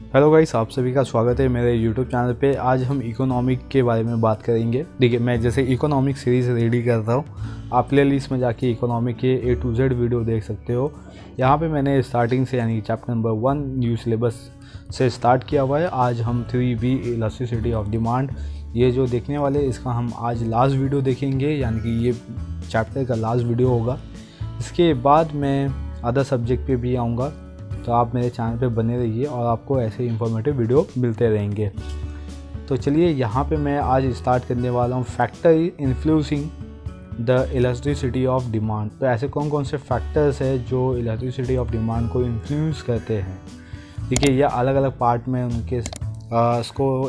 Hello guys, आप सभी का स्वागत है मेरे यूट्यूब चैनल पे। आज हम इकोनॉमिक के बारे में बात करेंगे। देखिए, मैं जैसे इकोनॉमिक सीरीज़ रेडी करता हूँ, आप प्ले लिस्ट में जाके इकोनॉमिक के A to Z वीडियो देख सकते हो। यहाँ पे मैंने स्टार्टिंग से यानी चैप्टर नंबर 1 न्यू सिलेबस से स्टार्ट किया हुआ है। आज हम 3B इलास्टिसिटी ऑफ डिमांड ये जो देखने वाले, इसका हम आज लास्ट वीडियो देखेंगे, यानी कि ये चैप्टर का लास्ट वीडियो होगा। इसके बाद मैं अदर सब्जेक्ट पे भी आऊँगा, तो आप मेरे चैनल पे बने रहिए और आपको ऐसे इंफॉर्मेटिव वीडियो मिलते रहेंगे। तो चलिए, यहाँ पे मैं आज स्टार्ट करने वाला हूँ factor influencing the elasticity of demand. तो ऐसे कौन कौन से फैक्टर्स हैं जो इलास्टिसिटी ऑफ डिमांड को इन्फ्लुएंस करते हैं। देखिए, ये अलग अलग पार्ट में उनके इसको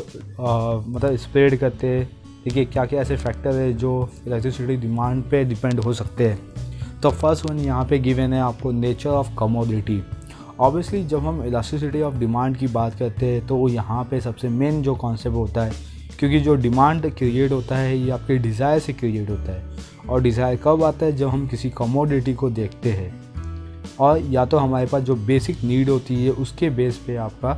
मतलब स्प्रेड करते हैं। देखिए, क्या क्या ऐसे फैक्टर है जो इलास्टिसिटी डिमांड पे डिपेंड हो सकते हैं। तो फर्स्ट वन यहाँ पे गिवन है आपको, नेचर ऑफ कमोडिटी। ऑब्वियसली जब हम इलास्टिसिटी ऑफ डिमांड की बात करते हैं तो यहाँ पे सबसे मेन जो कॉन्सेप्ट होता है, क्योंकि जो डिमांड क्रिएट होता है ये आपके डिज़ायर से क्रिएट होता है। और डिज़ायर कब आता है? जब हम किसी कमोडिटी को देखते हैं, और या तो हमारे पास जो बेसिक नीड होती है उसके बेस पे आपका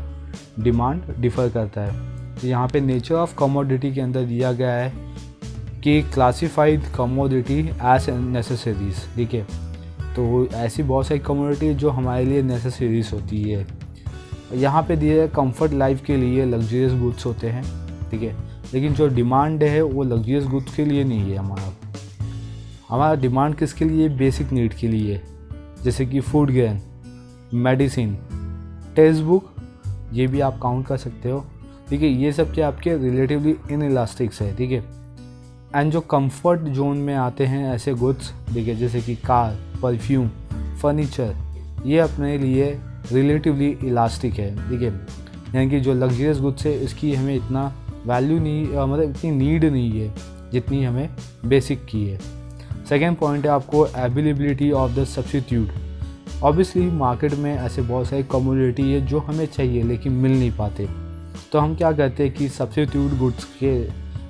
डिमांड डिफ़र करता है। तो यहाँ पे नेचर ऑफ कमोडिटी के अंदर दिया गया है कि क्लासिफाइड कमोडिटी एज नेसेसरीज। ठीक है, तो ऐसी बहुत सारी कमोडिटी जो हमारे लिए नेसेसरीज होती है। यहाँ पे दिए कंफर्ट लाइफ के लिए लग्जरियस गुड्स होते हैं। ठीक है, लेकिन जो डिमांड है वो लग्जरियस गुड्स के लिए नहीं है। हमारा डिमांड किसके लिए? बेसिक नीड के लिए, जैसे कि food grain, medicine, text book, ये भी आप काउंट कर सकते हो। ठीक है, ये सब क्या आपके रिलेटिवली इन इलास्टिक्स है। ठीक है, एंड जो कंफर्ट जोन में आते हैं ऐसे गुड्स, देखिए जैसे कि कार, परफ्यूम, फर्नीचर, ये अपने लिए रिलेटिवली इलास्टिक है। ठीक है, यानी कि जो लग्जरियस गुड्स है इसकी हमें इतना वैल्यू नहीं, मतलब इतनी नीड नहीं है जितनी हमें बेसिक की है। सेकेंड पॉइंट है आपको availability of the substitute. Obviously market में ऐसे बहुत सारी कमोडिटी है जो हमें चाहिए लेकिन मिल नहीं पाते, तो हम क्या करते हैं कि सब्स्टिट्यूट गुड्स के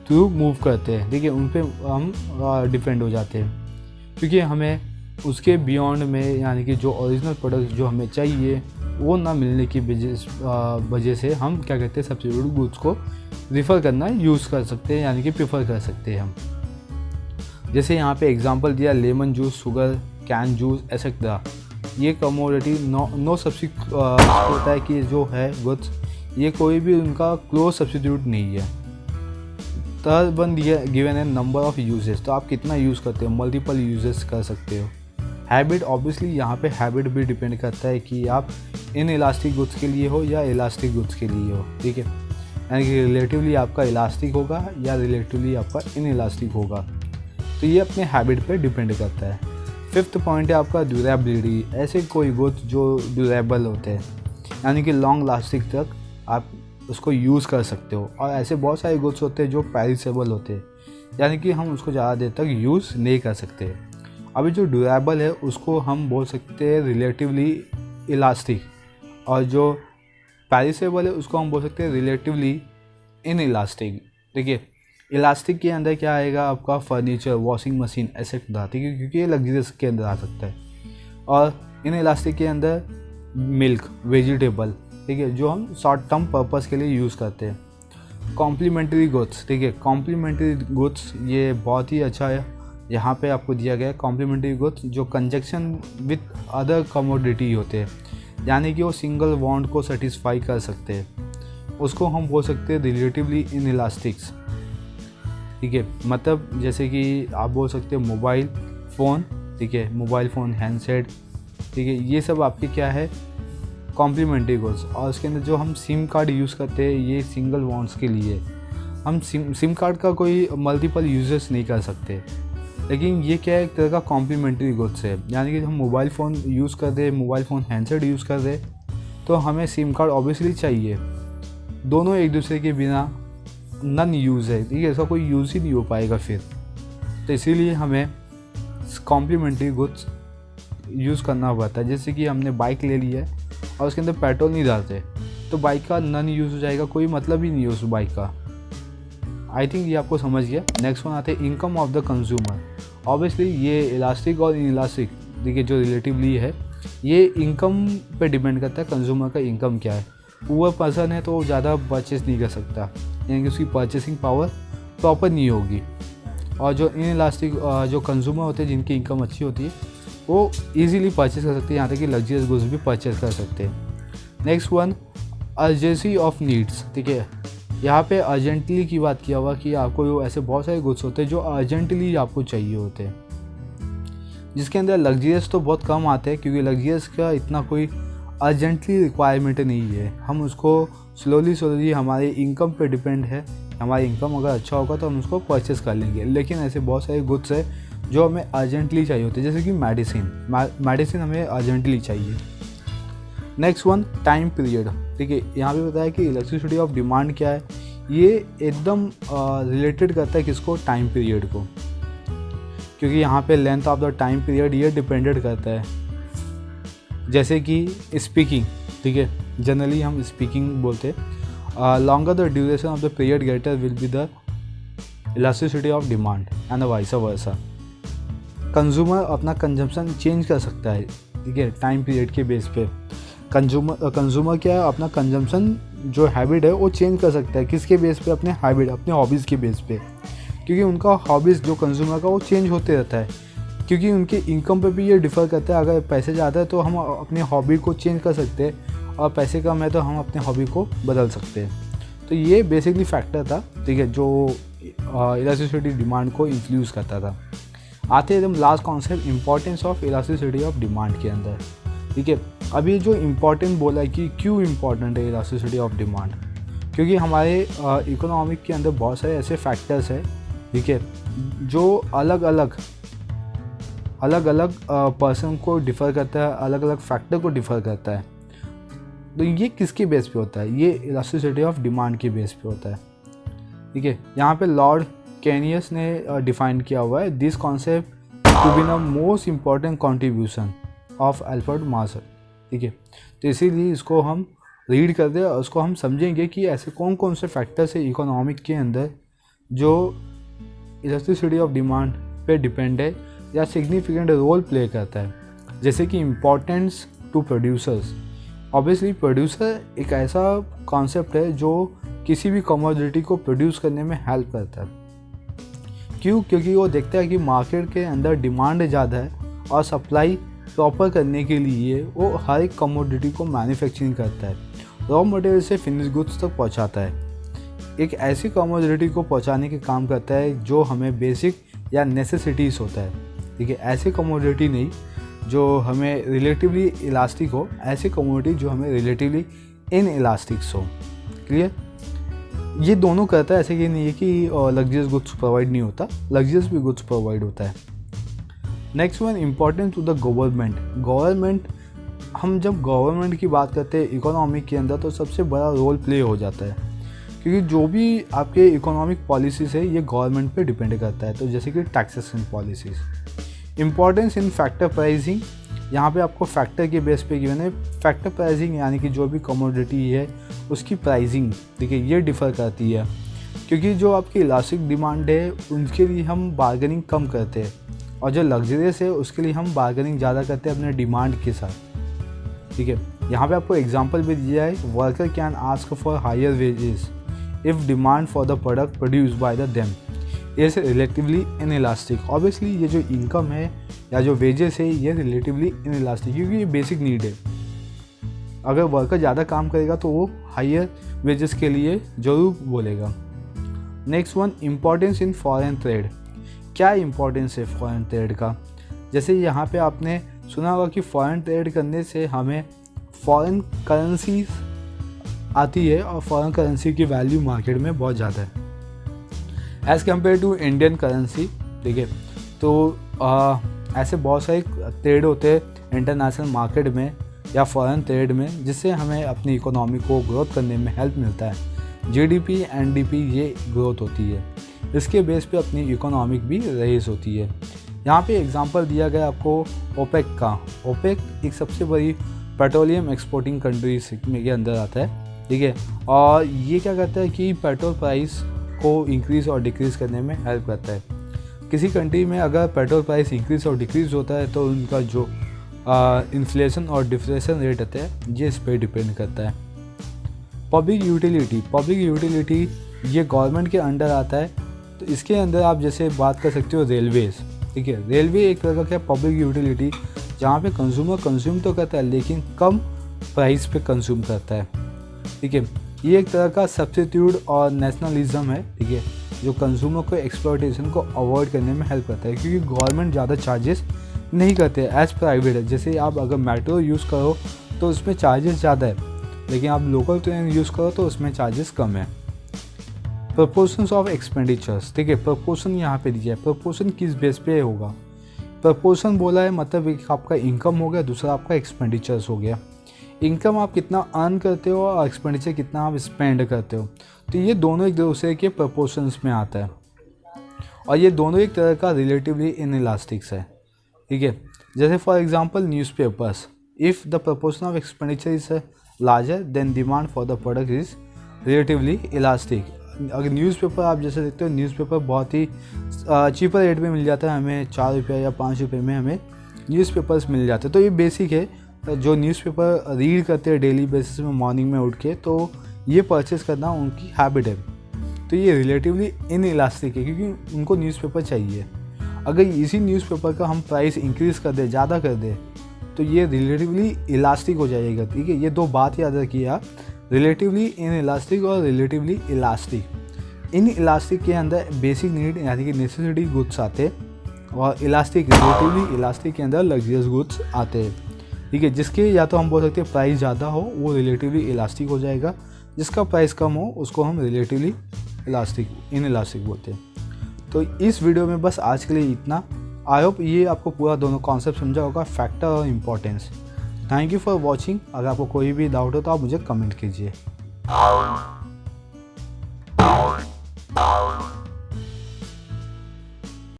थ्रू मूव करते हैं। ठीक है, उन पर हम डिपेंड हो जाते हैं, क्योंकि हमें उसके बियॉन्ड में, यानी कि जो ओरिजिनल प्रोडक्ट जो हमें चाहिए वो ना मिलने की वजह से हम क्या कहते हैं, सब्स्टिट्यूट गुड्स को रिफ़र करना यूज़ कर सकते हैं, यानी कि प्रेफर कर सकते हैं हम। जैसे यहाँ पे एग्जांपल दिया, lemon juice, sugar, can juice, etcetera. ये कमोडिटी नो सब्स्टिट्यूट होता है कि जो है गुड्स, ये कोई भी उनका क्लोज सब्स्टिट्यूट नहीं है। थर्ड वन दिया गिवन है नंबर ऑफ यूजेस। तो आप कितना यूज़ करते हो? मल्टीपल यूजेस कर सकते हो। हैबिट, ऑब्वियसली यहाँ पे हैबिट भी डिपेंड करता है कि आप इन इलास्टिक गुड्स के लिए हो या इलास्टिक गुड्स के लिए हो। ठीक है, यानी कि रिलेटिवली आपका इलास्टिक होगा या रिलेटिवली आपका इन इलास्टिक होगा, तो ये अपने हैबिट पे डिपेंड करता है। फिफ्थ पॉइंट है आपका ड्यूरेबिलिटी। ऐसे कोई गुड्स जो ड्यूरेबल होते हैं, यानी कि लॉन्ग लास्टिंग तक आप उसको यूज़ कर सकते हो, और ऐसे बहुत सारे गुड्स होते हैं जो पेरिसेबल होते हैं, यानी कि हम उसको ज़्यादा देर तक यूज़ नहीं कर सकते। अभी जो ड्यूरेबल है उसको हम बोल सकते हैं रिलेटिवली इलास्टिक, और जो पेरिसेबल है उसको हम बोल सकते हैं रिलेटिवली इन इलास्टिक। देखिए, इलास्टिक के अंदर क्या आएगा आपका? Furniture, washing machine, etcetera. ठीक है, क्योंकि ये लग्जरियस के अंदर आ सकता है। और इन इलास्टिक के अंदर मिल्क, वेजिटेबल, ठीक है, जो हम शॉर्ट टर्म पर्पस के लिए यूज़ करते हैं। कॉम्प्लीमेंट्री गुड्स, ठीक है, कॉम्प्लीमेंट्री गुड्स ये बहुत ही अच्छा है। यहाँ पे आपको दिया गया है कॉम्प्लीमेंट्री गुड्स जो कंजक्शन विथ अदर कमोडिटी होते हैं, यानी कि वो सिंगल बॉन्ड को सेटिस्फाई कर सकते हैं, उसको हम बोल सकते हैं रिलेटिवली इन इलास्टिक्स। ठीक है, मतलब जैसे कि आप बोल सकते हैं मोबाइल फ़ोन, ठीक है, मोबाइल फ़ोन, हैंडसेट, ठीक है, ये सब आपके क्या है? Complementary goods. और उसके अंदर जो हम सिम कार्ड यूज़ करते हैं ये सिंगल बॉन्ड्स के लिए। हम सिम कार्ड का कोई मल्टीपल यूजेस नहीं कर सकते, लेकिन ये क्या है? एक तरह का कॉम्प्लीमेंट्री गुड्स है। यानी कि हम मोबाइल फ़ोन यूज़ कर रहे, मोबाइल फ़ोन हैंडसेट यूज़ कर रहे, तो हमें सिम कार्ड ऑब्वियसली चाहिए। दोनों एक दूसरे के बिना नन यूज़ है, ठीक है, इसका कोई यूज़ ही नहीं हो पाएगा फिर। तो इसीलिए हमें कॉम्प्लीमेंट्री गुड्स यूज़ करना पड़ता है। जैसे कि हमने बाइक ले ली है और उसके अंदर पेट्रोल नहीं डालते, तो बाइक का नन यूज़ हो जाएगा, कोई मतलब ही नहीं है उस बाइक का। आई थिंक ये आपको समझ गया। नेक्स्ट वन आते हैं income of the consumer. Obviously ये इलास्टिक और इन इलास्टिक, देखिए जो रिलेटिवली है, ये इनकम पे डिपेंड करता है, कंज्यूमर का इनकम क्या है। पुअर पर्सन है तो वो ज़्यादा परचेस नहीं कर सकता, यानी कि उसकी परचेसिंग पावर प्रॉपर नहीं होगी। और जो इनइलास्टिक जो कंज्यूमर होते हैं जिनकी इनकम अच्छी होती है वो ईजिली परचेस कर सकते हैं, यहाँ तक कि लग्जरियस गुड्स भी परचेस कर सकते हैं। Next one, urgency of needs. ठीक है, यहाँ पे अर्जेंटली की बात किया हुआ कि आपको ऐसे बहुत सारे गुड्स होते हैं जो अर्जेंटली आपको चाहिए होते हैं, जिसके अंदर लग्जरियस तो बहुत कम आते हैं, क्योंकि लग्जरियस का इतना कोई अर्जेंटली रिक्वायरमेंट नहीं है। हम उसको स्लोली हमारे इनकम पे डिपेंड है, हमारी इनकम अगर अच्छा होगा तो हम उसको परचेस कर लेंगे। लेकिन ऐसे बहुत सारे गुड्स है जो हमें अर्जेंटली चाहिए होते हैं, जैसे कि मेडिसिन हमें अर्जेंटली चाहिए। Next one, time period. ठीक है, यहाँ पे बताया कि इलेक्ट्रिसिटी ऑफ डिमांड क्या है, ये एकदम रिलेटेड करता है किसको, टाइम पीरियड को, क्योंकि यहाँ पे length of the time period ये डिपेंडेड करता है। जैसे कि स्पीकिंग, ठीक है, जनरली हम स्पीकिंग बोलते हैं, longer the duration of the period greater will be the elasticity of demand and vice versa. Consumer अपना कंजम्पशन चेंज कर सकता है, ठीक है, टाइम पीरियड के बेस पे। कंज्यूमर क्या है, अपना कंजम्पशन जो हैबिट है वो चेंज कर सकता है, किसके बेस पे, अपने हैबिट, अपने हॉबीज़ के बेस पे, क्योंकि उनका हॉबीज़ जो कंज्यूमर का वो चेंज होते रहता है, क्योंकि उनके इनकम पे भी ये डिफ़र करता है। अगर पैसे ज़्यादा है तो हम अपनी हॉबी को चेंज कर सकते हैं, और पैसे कम है तो हम अपने हॉबी को बदल सकते हैं। तो ये बेसिकली फैक्टर था, ठीक है, जो इलास्टिसिटी डिमांड को इन्फ्लुएंस करता था। आते हैं एकदम last concept, importance of elasticity of demand के अंदर। ठीक है, अभी जो इम्पॉर्टेंट बोला है कि क्यों इम्पॉर्टेंट है इलास्टिसिटी ऑफ डिमांड, क्योंकि हमारे इकोनॉमिक के अंदर बहुत सारे ऐसे फैक्टर्स हैं, ठीक है, जो अलग अलग पर्सन को डिफ़र करता है, अलग अलग फैक्टर को डिफ़र करता है। तो ये किसके बेस पे होता है, ये इलास्टिसिटी ऑफ डिमांड के बेस पे होता है। ठीक है, यहाँ पे लॉर्ड कैनियस ने डिफाइन किया हुआ है, this concept to be the most important contribution of Alfred Marshall. ठीक है, तो इसीलिए इसको हम रीड करते हैं और उसको हम समझेंगे कि ऐसे कौन कौन से फैक्टर्स है इकोनॉमिक के अंदर जो इलास्टिसिटी ऑफ डिमांड पे डिपेंड है या सिग्निफिकेंट रोल प्ले करता है। जैसे कि importance to producers. Obviously producer एक ऐसा कॉन्सेप्ट है जो किसी भी कमोडिटी को प्रोड्यूस करने में हेल्प करता है। क्यों? क्योंकि वो देखता है कि मार्केट के अंदर डिमांड ज़्यादा है और सप्लाई प्रॉपर करने के लिए वो हर एक कमोडिटी को मैन्युफैक्चरिंग करता है, रॉ मटेरियल से फिनिश गुड्स तक पहुंचाता है। एक ऐसी कमोडिटी को पहुंचाने के काम करता है जो हमें बेसिक या नेसेसिटीज़ होता है। ठीक है, ऐसी कमोडिटी नहीं जो हमें रिलेटिवली इलास्टिक हो, ऐसी कमोडिटी जो हमें रिलेटिवली इन इलास्टिक्स हो। क्लियर? ये दोनों करता है, ऐसे कि नहीं है कि लग्जरियस गुड्स प्रोवाइड नहीं होता, लग्जरियस भी गुड्स प्रोवाइड होता है। Next one, importance to the government. हम जब गवर्नमेंट की बात करते हैं इकोनॉमिक के अंदर तो सबसे बड़ा रोल प्ले हो जाता है, क्योंकि जो भी आपके इकोनॉमिक पॉलिसीज़ है ये गवर्नमेंट पे डिपेंड करता है। तो जैसे कि टैक्सेशन पॉलिसीज़। इम्पॉर्टेंस इन फैक्टर प्राइसिंग, यहाँ पे आपको फैक्टर के बेस पे गिवन है। फैक्टर प्राइसिंग यानी कि जो भी कमोडिटी है उसकी प्राइसिंग, ठीक है, ये डिफ़र करती है, क्योंकि जो आपकी इलास्टिक डिमांड है उनके लिए हम बार्गेनिंग कम करते हैं, और जो लग्जरियस है उसके लिए हम बार्गेनिंग ज़्यादा करते हैं अपने डिमांड के साथ। ठीक है, यहाँ पे आपको एग्जांपल भी दिया है, worker can ask for higher wages if demand for the product produce by the them is relatively inelastic. Obviously ये जो इनकम है या जो वेजेस है ये रिलेटिवली इनइलास्टिक, क्योंकि ये बेसिक नीड है। अगर वर्कर ज़्यादा काम करेगा तो वो हायर वेजेस के लिए ज़रूर बोलेगा। Next one, importance in foreign trade. क्या इम्पोर्टेंस है फॉरेन ट्रेड का? जैसे यहाँ पे आपने सुना होगा कि फॉरेन ट्रेड करने से हमें फॉरेन करेंसी आती है और फॉरेन करेंसी की वैल्यू मार्केट में बहुत ज़्यादा है as compare to Indian currency. ठीक है, तो ऐसे बहुत सारे ट्रेड होते हैं इंटरनेशनल मार्केट में या फॉरेन ट्रेड में, जिससे हमें अपनी इकोनॉमी को ग्रोथ करने में हेल्प मिलता है। जीडीपी एनडीपी ये ग्रोथ होती है, इसके बेस पे अपनी इकोनॉमिक भी रेस होती है। यहाँ पे एग्जांपल दिया गया आपको ओपेक का। ओपेक एक सबसे बड़ी पेट्रोलियम एक्सपोर्टिंग कंट्रीज के अंदर आता है। ठीक है, और ये क्या करता है कि पेट्रोल प्राइस को इंक्रीज़ और डिक्रीज़ करने में हेल्प करता है। किसी कंट्री में अगर पेट्रोल प्राइस इंक्रीज़ और डिक्रीज़ होता है तो उनका जो इन्फ्लेशन और डिफ्लेशन रेट होता है ये इस पर डिपेंड करता है। पब्लिक यूटिलिटी ये गवर्नमेंट के अंडर आता है। तो इसके अंदर आप जैसे बात कर सकते हो रेलवेज़, ठीक है। रेलवे एक तरह का क्या पब्लिक यूटिलिटी जहाँ पे कंज्यूमर कंज्यूम तो करता है लेकिन कम प्राइस पे कंज्यूम करता है, ठीक है। ये एक तरह का सब्स्टिट्यूट और नेशनलिज्म है, ठीक है, जो कंज्यूमर को एक्सप्लॉयटेशन को अवॉइड करने में हेल्प करता है, क्योंकि गवर्नमेंट ज़्यादा चार्जेस नहीं करते एज़ प्राइवेट है। जैसे आप अगर मेट्रो यूज़ करो तो उसमें चार्जेस ज़्यादा है, लेकिन आप लोकल ट्रेन यूज़ करो तो उसमें चार्जेस कम है। प्रपोर्शंस ऑफ एक्सपेंडिचर्स, ठीक है, प्रपोर्शन यहाँ पे दिया है। प्रपोर्शन किस बेस पे होगा? प्रपोर्शन बोला है मतलब एक आपका इनकम हो गया, दूसरा आपका एक्सपेंडिचर्स हो गया। इनकम आप कितना अर्न करते हो और एक्सपेंडिचर कितना आप स्पेंड करते हो, तो ये दोनों एक दूसरे के प्रपोर्शंस में आता है और ये दोनों एक तरह का रिलेटिवली इनइलास्टिक्स है, ठीक है। जैसे for example newspapers, if the proportion of expenditure is larger than demand for the product is relatively elastic. अगर न्यूज़पेपर आप जैसे देखते हो, न्यूज़पेपर बहुत ही चीपर रेट में मिल जाता है, हमें 4 रुपये या 5 रुपये में हमें न्यूज़पेपर्स मिल जाते हैं। तो ये बेसिक है, जो न्यूज़पेपर रीड करते हैं डेली बेसिस में मॉर्निंग में उठ के, तो ये परचेज़ करना उनकी हैबिट है। तो ये रिलेटिवली इनइलास्टिक है क्योंकि उनको न्यूज़पेपर चाहिए। अगर इसी न्यूज़पेपर का हम प्राइस इंक्रीज़ कर दें, ज़्यादा कर दें, तो ये रिलेटिवली इलास्टिक हो जाएगा, ठीक है। ये दो बात याद रखिए आप, रिलेटिवली इनइलास्टिक और रिलेटिवली इलास्टिक। इनइलास्टिक के अंदर बेसिक नीड यानी कि नेसेसिटी गुड्स आते हैं और रिलेटिवली इलास्टिक के अंदर लग्जरियस गुड्स आते हैं, ठीक है। जिसके या तो हम बोल सकते हैं प्राइस ज़्यादा हो वो रिलेटिवली इलास्टिक हो जाएगा, जिसका प्राइस कम हो उसको हम रिलेटिवली इनइलास्टिक बोलते हैं। तो इस वीडियो में बस आज के लिए इतना। आई होप ये आपको पूरा दोनों कॉन्सेप्ट समझा होगा, फैक्टर और importance. Thank you for watching. अगर आपको कोई भी डाउट हो तो आप मुझे कमेंट कीजिए।